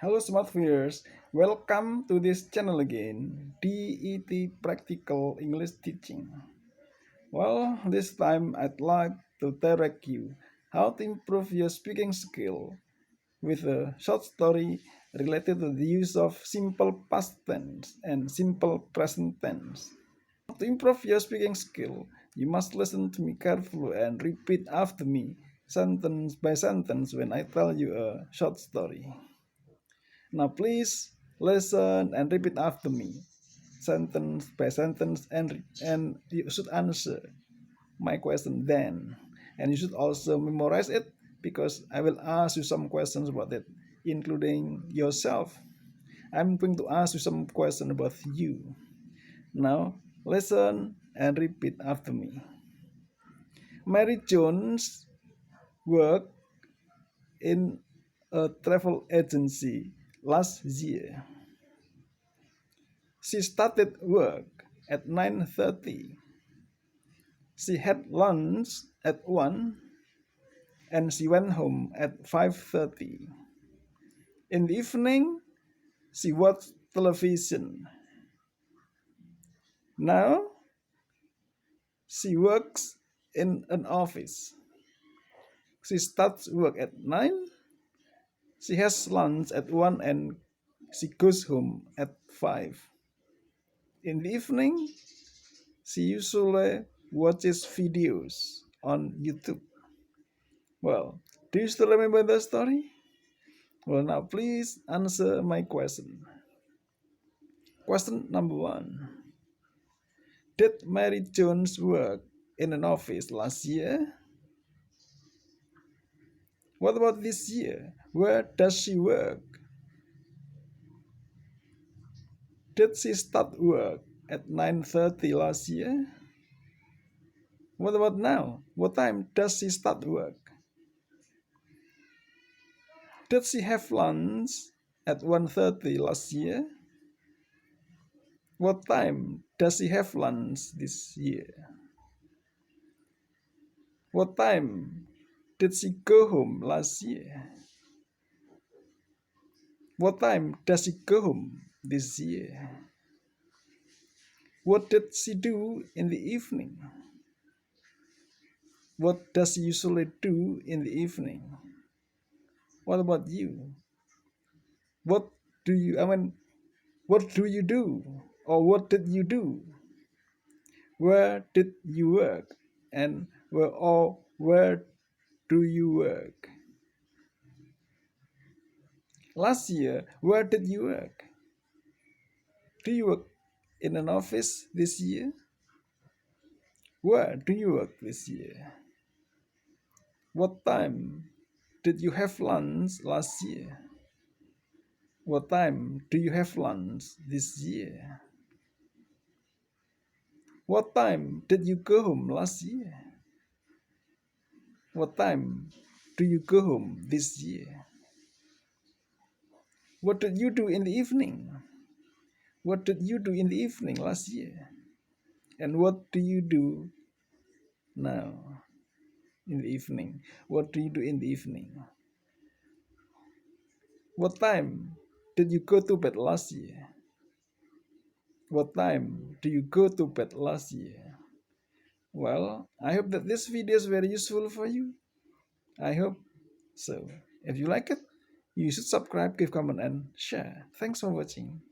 Hello smart viewers, welcome to this channel again, DET Practical English Teaching. Well, this time I'd like to direct you how to improve your speaking skill with a short story related to the use of simple past tense and simple present tense. To improve your speaking skill, you must listen to me carefully and repeat after me, sentence by sentence, when I tell you a short story. Now please listen and repeat after me, sentence by sentence, and you should answer my question then. And you should also memorize it because I will ask you some questions about it, including yourself. I'm going to ask you some questions about you. Now listen and repeat after me. Mary Jones worked in a travel agency last year. She started work at 9:30. She had lunch at 1 and she went home at 5:30. In the evening, she watched television. Now, she works in an office. She starts work at 9. She has lunch at 1 and she goes home at 5. In the evening, she usually watches videos on YouTube. Well, do you still remember the story? Well, now please answer my question. Question number 1. Did Mary Jones work in an office last year? What about this year? Where does she work? Did she start work at 9:30 last year? What about now? What time does she start work? Did she have lunch at 1:30 last year? What time does she have lunch this year? What time did she go home last year? What time does she go home this year? What did she do in the evening? What does she usually do in the evening? What about you? What do you, what do you do? Or what did you do? Where did you work? And where do you work? Last year, where did you work? Do you work in an office this year? Where do you work this year? What time did you have lunch last year? What time do you have lunch this year? What time did you go home last year? What time do you go home this year? What did you do in the evening? What did you do in the evening last year? And what do you do now in the evening? What do you do in the evening? What time did you go to bed last year? What time do you go to bed last year? Well, I hope that this video is very useful for you. I hope so. If you like it, you should subscribe, give comment, and share. Thanks for watching.